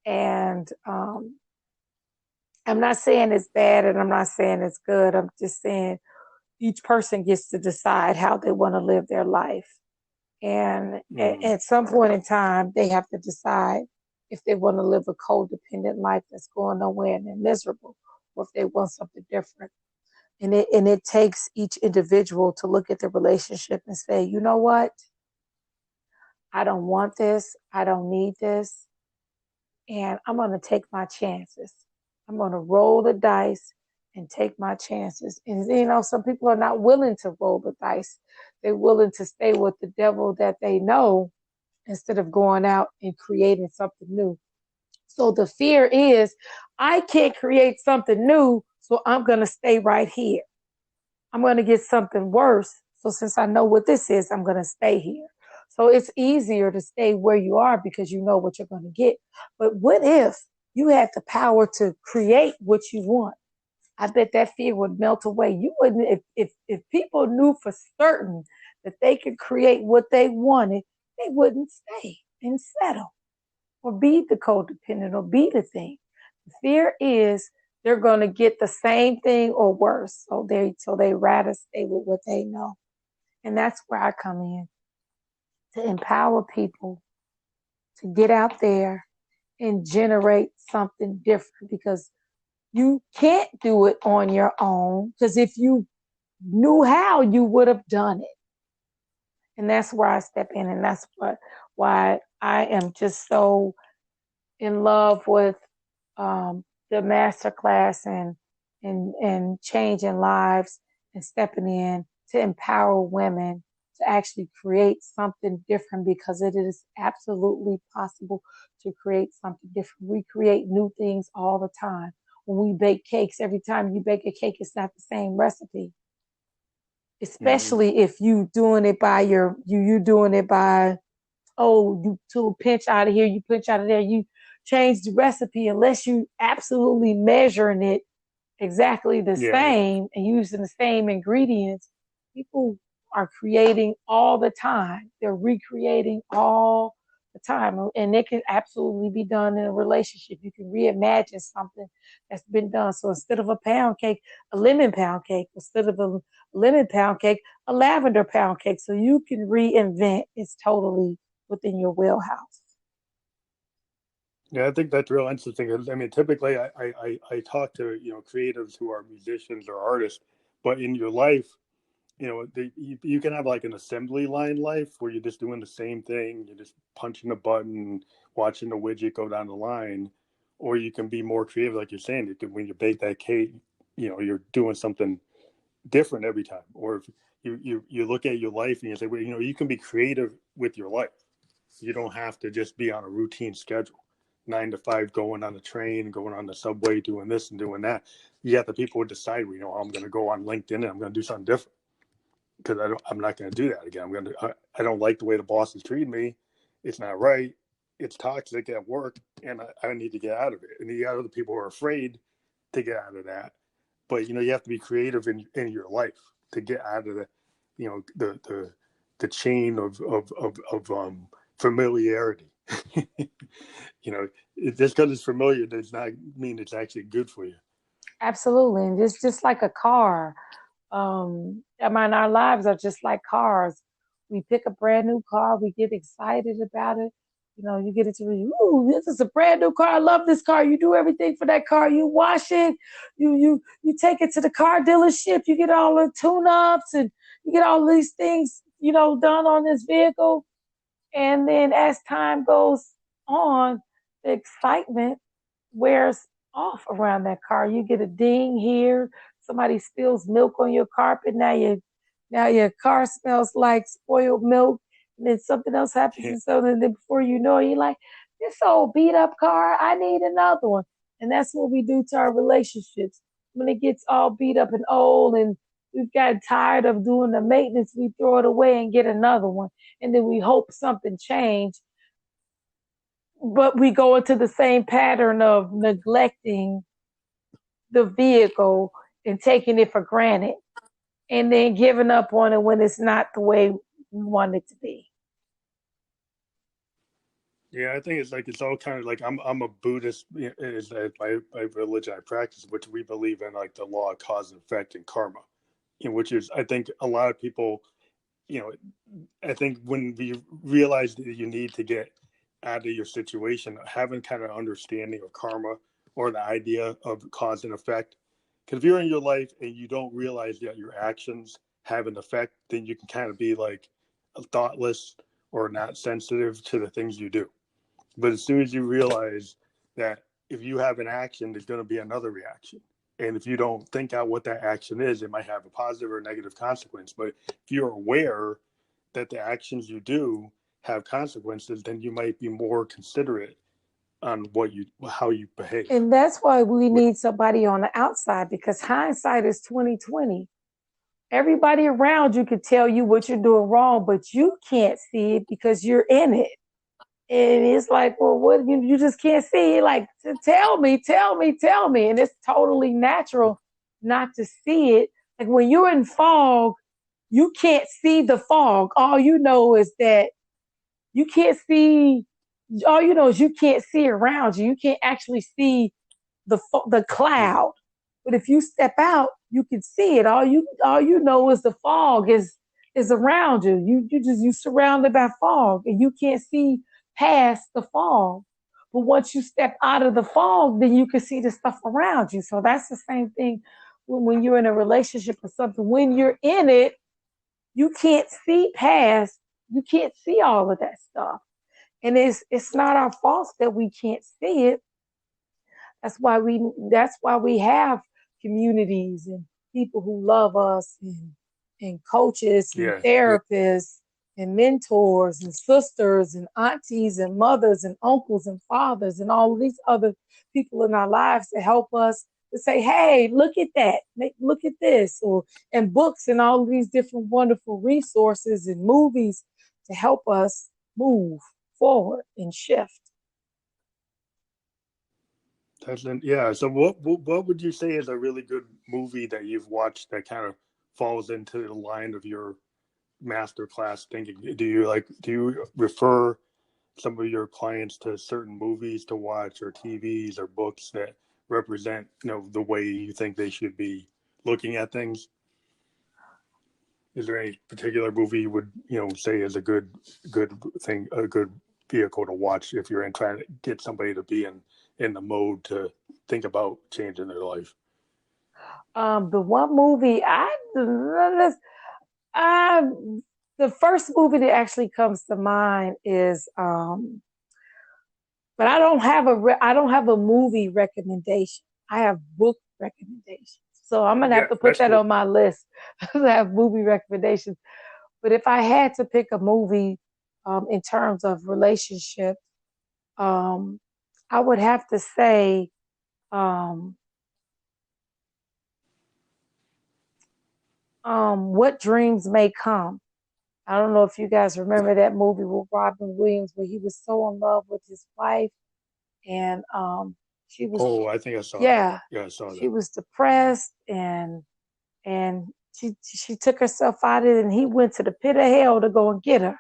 And I'm not saying it's bad and I'm not saying it's good. I'm just saying each person gets to decide how they want to live their life. And at some point in time, they have to decide if they want to live a codependent life that's going nowhere and they're miserable, or if they want something different. And it takes each individual to look at the relationship and say, you know what? I don't want this. I don't need this. And I'm going to take my chances. I'm going to roll the dice and take my chances. And, some people are not willing to roll the dice. They're willing to stay with the devil that they know instead of going out and creating something new. So the fear is, I can't create something new, so I'm going to stay right here. I'm going to get something worse. So since I know what this is, I'm going to stay here. So it's easier to stay where you are because you know what you're going to get. But what if you had the power to create what you want? I bet that fear would melt away. You wouldn't, if people knew for certain that they could create what they wanted, they wouldn't stay and settle or be the codependent or be the thing. The fear is they're going to get the same thing or worse. So they rather stay with what they know. And that's where I come in, to empower people to get out there and generate something different, because you can't do it on your own, because if you knew how, you would have done it. And that's where I step in, and that's why I am just so in love with the master class and changing lives and stepping in to empower women to actually create something different, because it is absolutely possible to create something different. We create new things all the time. When we bake cakes, every time you bake a cake, it's not the same recipe. Especially if you doing it by you doing it by, you took a pinch out of here, you pinch out of there, you change the recipe, unless you absolutely measuring it exactly the same and using the same ingredients. People are creating all the time. They're recreating all the time. And it can absolutely be done in a relationship. You can reimagine something that's been done. So instead of a pound cake, a lemon pound cake. Instead of a lemon pound cake, a lavender pound cake. So you can reinvent. It's totally within your wheelhouse. Yeah, I think that's real interesting. I mean, typically I talk to, creatives who are musicians or artists, but in your life, you can have like an assembly line life where you're just doing the same thing. You're just punching a button, watching the widget go down the line, or you can be more creative, like you're saying. When you bake that cake, you're doing something different every time. Or if you look at your life and you say, well, you can be creative with your life. You don't have to just be on a routine schedule, 9 to 5, going on the train, going on the subway, doing this and doing that. You have the people who decide, I'm going to go on LinkedIn and I'm going to do something different, because I'm not going to do that again. I don't like the way the boss is treating me. It's not right. It's toxic at work, and I need to get out of it. And you got other people who are afraid to get out of that. But you have to be creative in your life to get out of the chain of familiarity. Just because it's familiar does not mean it's actually good for you. Absolutely. And it's just like a car. Our lives are just like cars. We pick a brand new car, we get excited about it. You get into ooh, this is a brand new car. I love this car. You do everything for that car. You wash it. You take it to the car dealership. You get all the tune-ups and you get all these things, done on this vehicle. And then as time goes on, the excitement wears off around that car. You get a ding here. Somebody spills milk on your carpet. Now your car smells like spoiled milk. And then something else happens. And so then before you know it, you're like, this old beat up car, I need another one. And that's what we do to our relationships. When it gets all beat up and old and we've gotten tired of doing the maintenance, we throw it away and get another one. And then we hope something changed. But we go into the same pattern of neglecting the vehicle and taking it for granted, and then giving up on it when it's not the way we want it to be. Yeah, I think it's all kind of like I'm a Buddhist. Is my religion I practice, which we believe in, like the law of cause and effect and karma, which is, I think a lot of people, I think when we realize that you need to get out of your situation, having kind of understanding of karma or the idea of cause and effect. Because if you're in your life and you don't realize that your actions have an effect, then you can kind of be like thoughtless or not sensitive to the things you do. But as soon as you realize that if you have an action, there's going to be another reaction. And if you don't think out what that action is, it might have a positive or negative consequence. But if you're aware that the actions you do have consequences, then you might be more considerate on how you behave. And that's why we need somebody on the outside, because hindsight is 20/20. Everybody around you can tell you what you're doing wrong, but you can't see it because you're in it. And it's like, well, what, you just can't see it. Like, tell me. And it's totally natural not to see it. Like when you're in fog, you can't see the fog. All you know is that you can't see. All you know is you can't see around you. You can't actually see the cloud. But if you step out, you can see it. All you know is the fog is around you. You surrounded by fog, and you can't see past the fog. But once you step out of the fog, then you can see the stuff around you. So that's the same thing when you're in a relationship or something. When you're in it, you can't see past. You can't see all of that stuff. And it's not our fault that we can't see it. That's why we have communities and people who love us and coaches and therapists and mentors and sisters and aunties and mothers and uncles and fathers and all of these other people in our lives to help us to say, hey, look at that, look at this, and books and all of these different wonderful resources and movies to help us move forward and shift. So what would you say is a really good movie that you've watched that kind of falls into the line of your masterclass thinking? Do you refer some of your clients to certain movies to watch or TVs or books that represent, the way you think they should be looking at things? Is there any particular movie you would, say is a good thing, a good vehicle to watch if you're trying to get somebody to be in the mode to think about changing their life? The one movie the first movie that actually comes to mind is, but I don't have a movie recommendation. I have book recommendations. So I'm gonna have to put that on my list. I have movie recommendations. But if I had to pick a movie, in terms of relationships, I would have to say, What Dreams May Come. I don't know if you guys remember that movie with Robin Williams, where he was so in love with his wife, and she was. Oh, I think I saw. Yeah, that. I saw that. She was depressed, and she took herself out of it, and he went to the pit of hell to go and get her.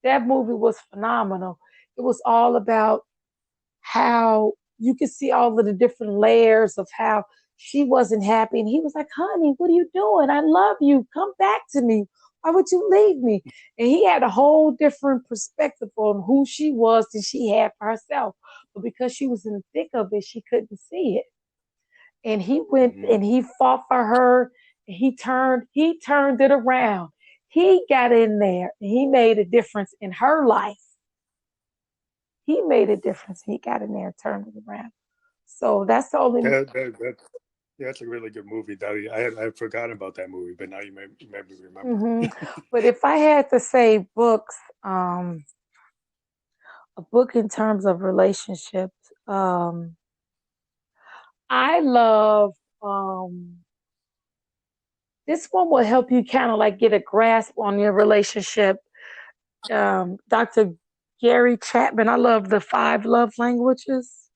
That movie was phenomenal. It was all about how you could see all of the different layers of how she wasn't happy, and he was like, honey, what are you doing? I love you. Come back to me. Why would you leave me? And he had a whole different perspective on who she was than she had for herself. But because she was in the thick of it, she couldn't see it. And he went and he fought for her. He turned it around. He got in there and he made a difference in her life. He made a difference. He got in there and turned it around. So that's the only. That's a really good movie, Daddy. I had forgotten about that movie, but now you made me remember. Mm-hmm. But if I had to say books, a book in terms of relationships, I love, this one will help you kind of like get a grasp on your relationship. Dr. Gary Chapman, I love the 5 Love Languages.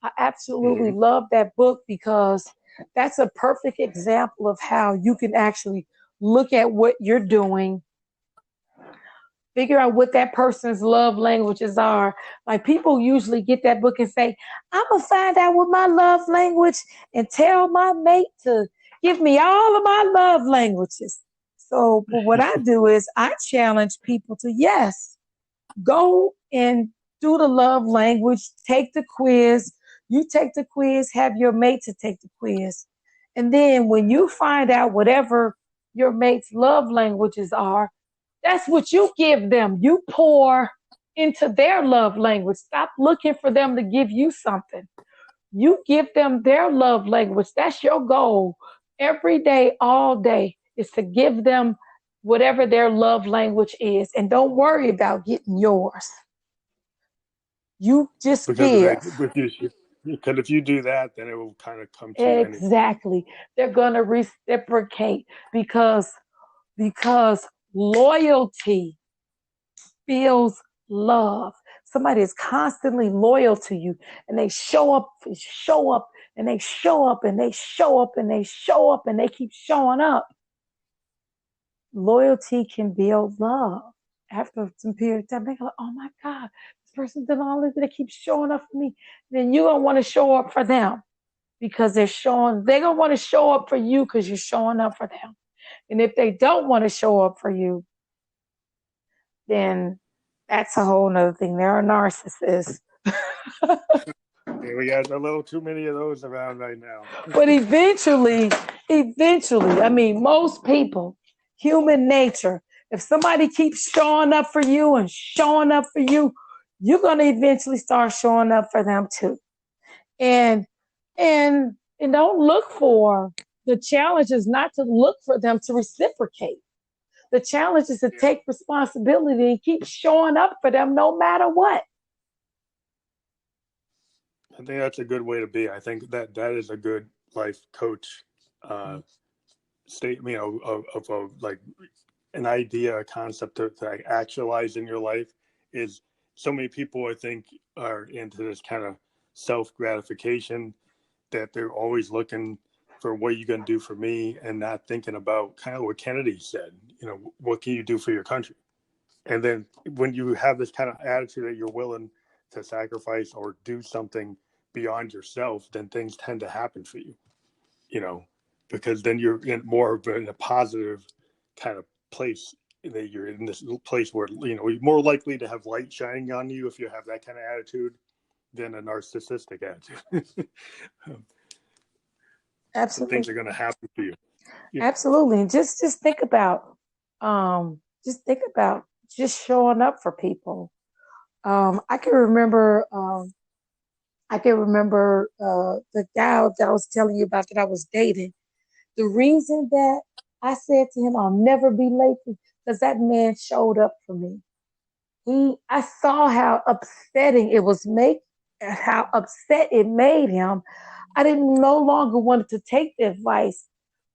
I absolutely love that book because that's a perfect example of how you can actually look at what you're doing, figure out what that person's love languages are. Like, people usually get that book and say, I'm going to find out what my love language and tell my mate to give me all of my love languages. So, but what I do is I challenge people to, yes, go and do the love language, take the quiz. You take the quiz, have your mate to take the quiz. And then when you find out whatever your mate's love languages are, that's what you give them. You pour into their love language. Stop looking for them to give you something. You give them their love language. That's your goal. Every day, all day, is to give them whatever their love language is. And don't worry about getting yours. You just give. Because if you do that, then it will kind of come to you. Exactly. They're going to reciprocate because loyalty feels love. Somebody is constantly loyal to you, and they show up and show up and they show up and they show up and they show up and they keep showing up. Loyalty can build love. After some period of time, they go, oh my God, this person did all this, they keep showing up for me. Then you don't want to show up for them because they're going to want to show up for you because you're showing up for them. And if they don't want to show up for you, then that's a whole nother thing. They're a narcissist. We got a little too many of those around right now. But eventually, I mean, most people, human nature, if somebody keeps showing up for you and showing up for you, you're going to eventually start showing up for them too. And don't look for, the challenge is not to look for them to reciprocate. The challenge is to take responsibility and keep showing up for them no matter what. I think that's a good way to be. I think that is a good life coach statement, of like an idea, a concept to like actualize in your life. Is so many people, I think, are into this kind of self-gratification, that they're always looking for what you're going to do for me and not thinking about kind of what Kennedy said, what can you do for your country? And then when you have this kind of attitude that you're willing to sacrifice or do something beyond yourself, then things tend to happen for you, because then you're in more of a positive kind of place, that you're in this place where, you're more likely to have light shining on you if you have that kind of attitude than a narcissistic attitude. Absolutely. So things are going to happen for you. Yeah. Absolutely. And just think about, just showing up for people. I can remember the guy that I was telling you about that I was dating. The reason that I said to him, I'll never be late, because that man showed up for me. I saw how upsetting it was, how upset it made him. I didn't no longer wanted to take the advice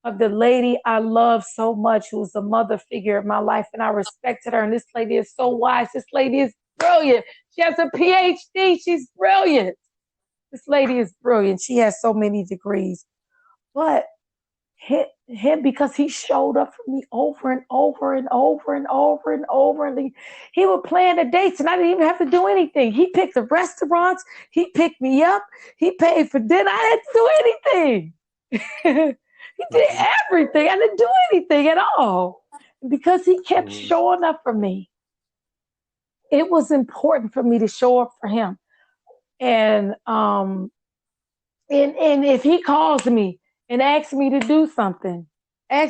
of the lady I love so much, who was a mother figure in my life, and I respected her. And this lady is so wise. This lady is brilliant. She has a PhD. She's brilliant. This lady is brilliant. She has so many degrees. But him, because he showed up for me over and over and over and over and over. And he would plan the dates and I didn't even have to do anything. He picked the restaurants. He picked me up. He paid for dinner. I didn't do anything. He did everything. I didn't do anything at all. Because he kept showing up for me. It was important for me to show up for him. And if he calls me and asks me to do something, I'm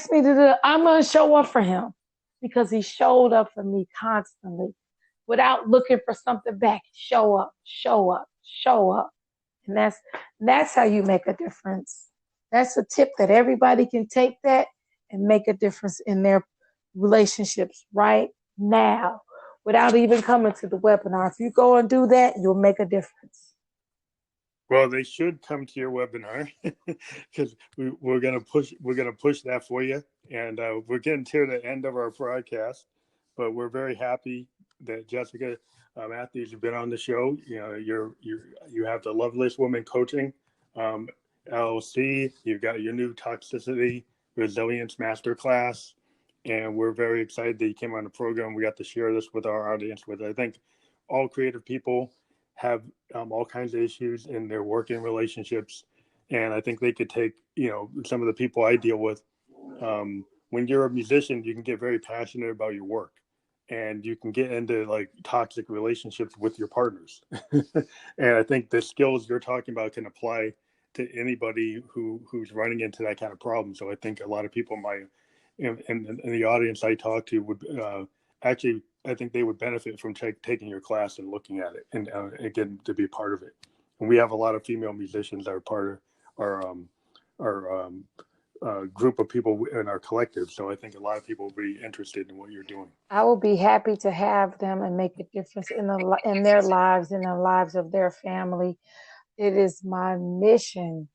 going to show up for him, because he showed up for me constantly without looking for something back. Show up, show up, show up. And that's how you make a difference. That's a tip that everybody can take that and make a difference in their relationships right now without even coming to the webinar. If you go and do that, you'll make a difference. Well, they should come to your webinar, because we're going to push that for you. And we're getting to the end of our broadcast, but we're very happy that Jessica Matthews has been on the show. You have the LoveliestWoman Coaching LLC. You've got your new Toxicity Resilience Masterclass, and we're very excited that you came on the program. We got to share this with our audience. I think all creative people have all kinds of issues in their working relationships. And I think they could take, some of the people I deal with. When you're a musician, you can get very passionate about your work, and you can get into like toxic relationships with your partners. And I think the skills you're talking about can apply to anybody who's running into that kind of problem. So I think a lot of people in the audience I talk to would actually, I think they would benefit from taking your class and looking at it and getting to be a part of it. And we have a lot of female musicians that are part of our group of people in our collective. So I think a lot of people will be interested in what you're doing. I will be happy to have them and make a difference in their lives, in the lives of their family. It is my mission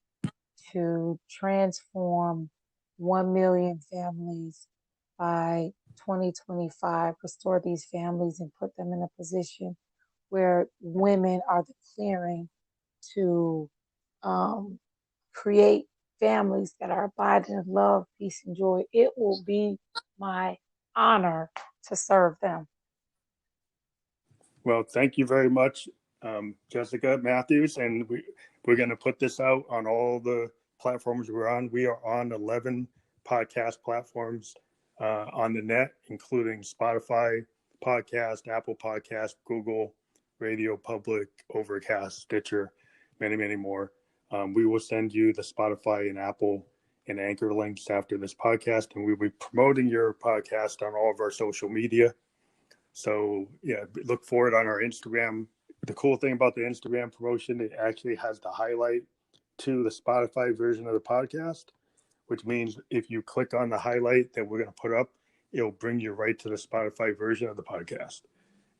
to transform 1 million families by 2025, restore these families and put them in a position where women are the clearing to create families that are abiding in love, peace, and joy. It will be my honor to serve them. Well, thank you very much, Jessica Matthews, and we're going to put this out on all the platforms we're on. We are on 11 podcast platforms on the net, including Spotify podcast, Apple podcast, Google, Radio Public, Overcast, Stitcher, many, many more. We will send you the Spotify and Apple and Anchor links after this podcast, and we'll be promoting your podcast on all of our social media. So yeah, look for it on our Instagram. The cool thing about the Instagram promotion, it actually has the highlight to the Spotify version of the podcast, which means if you click on the highlight that we're going to put up, it'll bring you right to the Spotify version of the podcast.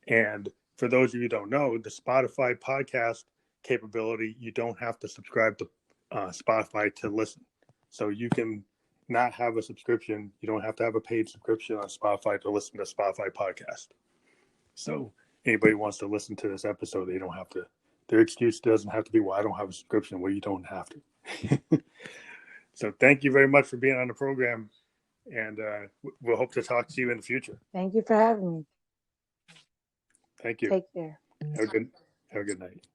And for those of you who don't know, the Spotify podcast capability, you don't have to subscribe to Spotify to listen. So you can not have a subscription. You don't have to have a paid subscription on Spotify to listen to Spotify podcast. So anybody wants to listen to this episode, they don't have to. Their excuse doesn't have to be, well, I don't have a subscription. Well, you don't have to. So thank you very much for being on the program. And we'll hope to talk to you in the future. Thank you for having me. Thank you. Take care. Have a good night.